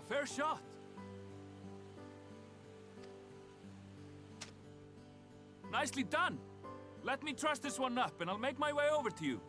Fair shot. Nicely done. Let me truss this one up, and I'll make my way over to you.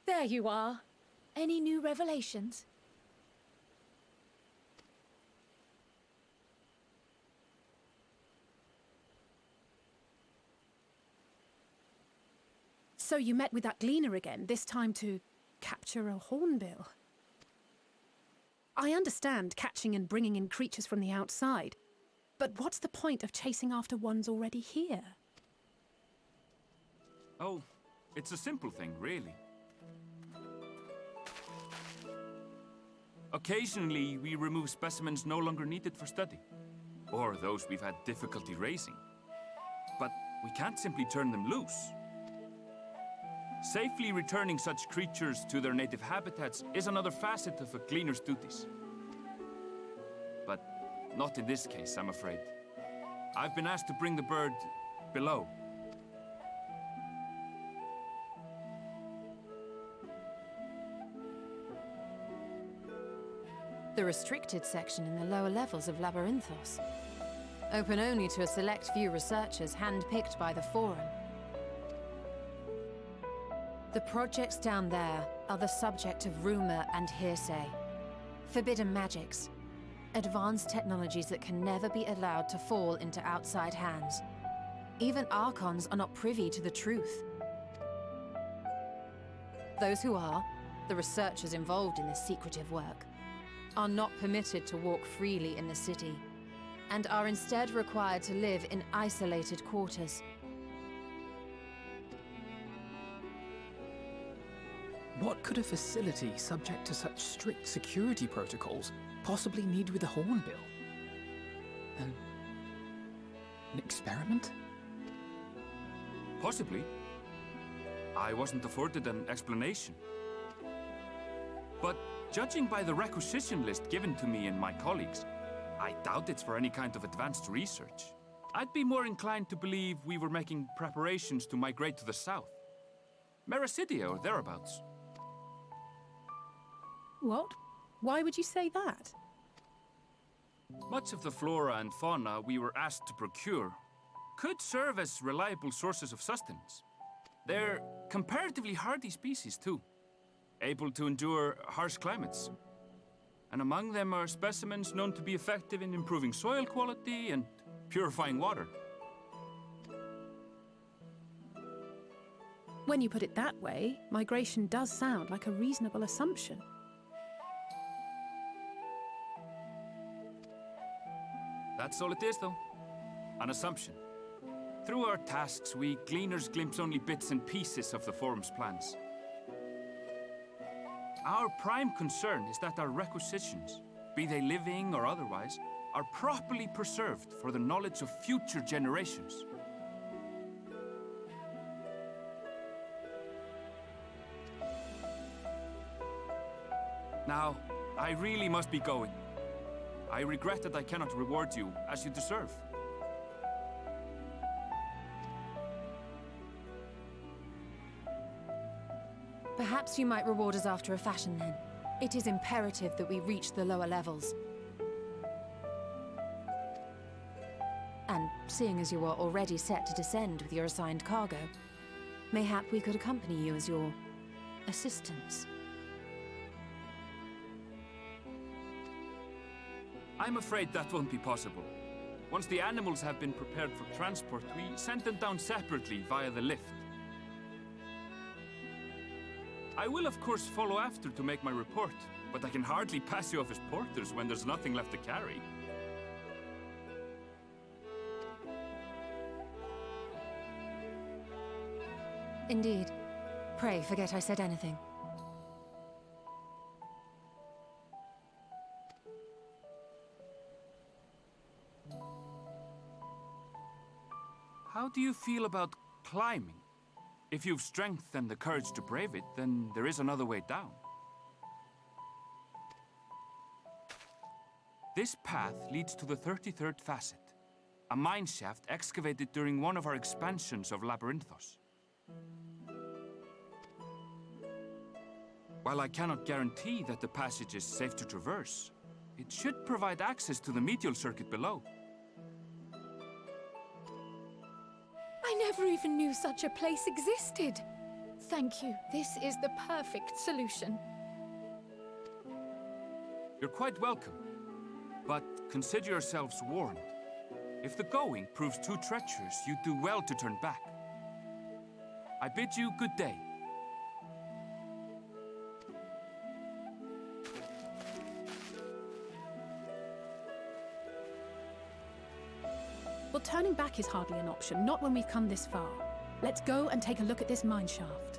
There you are. Any new revelations? So you met with that gleaner again, this time to capture a hornbill. I understand catching and bringing in creatures from the outside, but what's the point of chasing after ones already here? Oh, it's a simple thing, really. Occasionally, we remove specimens no longer needed for study, or those we've had difficulty raising. But we can't simply turn them loose. Safely returning such creatures to their native habitats is another facet of a cleaner's duties. But not in this case, I'm afraid. I've been asked to bring the bird below. The restricted section in the lower levels of Labyrinthos. Open only to a select few researchers handpicked by the Forum. The projects down there are the subject of rumor and hearsay. Forbidden magics. Advanced technologies that can never be allowed to fall into outside hands. Even Archons are not privy to the truth. Those who are, the researchers involved in this secretive work, are not permitted to walk freely in the city, and are instead required to live in isolated quarters. What could a facility subject to such strict security protocols possibly need with a hornbill? An experiment? Possibly. I wasn't afforded an explanation. But judging by the requisition list given to me and my colleagues, I doubt it's for any kind of advanced research. I'd be more inclined to believe we were making preparations to migrate to the south. Mericidia or thereabouts. What? Why would you say that? Much of the flora and fauna we were asked to procure could serve as reliable sources of sustenance. They're comparatively hardy species, too, able to endure harsh climates. And among them are specimens known to be effective in improving soil quality and purifying water. When you put it that way, migration does sound like a reasonable assumption. That's all it is, though. An assumption. Through our tasks, we gleaners glimpse only bits and pieces of the Forum's plans. Our prime concern is that our requisitions, be they living or otherwise, are properly preserved for the knowledge of future generations. Now, I really must be going. I regret that I cannot reward you as you deserve. Perhaps you might reward us after a fashion then. It is imperative that we reach the lower levels. And seeing as you are already set to descend with your assigned cargo, mayhap we could accompany you as your assistants. I'm afraid that won't be possible. Once the animals have been prepared for transport, we send them down separately via the lift. I will, of course, follow after to make my report, but I can hardly pass you off as porters when there's nothing left to carry. Indeed. Pray forget I said anything. How do you feel about climbing? If you've strength and the courage to brave it, then there is another way down. This path leads to the 33rd facet, a mine shaft excavated during one of our expansions of Labyrinthos. While I cannot guarantee that the passage is safe to traverse, it should provide access to the medial circuit below. I never even knew such a place existed. Thank you. This is the perfect solution. You're quite welcome, but consider yourselves warned. If the going proves too treacherous, you do well to turn back. I bid you good day. Well, turning back is hardly an option, not when we've come this far. Let's go and take a look at this mine shaft.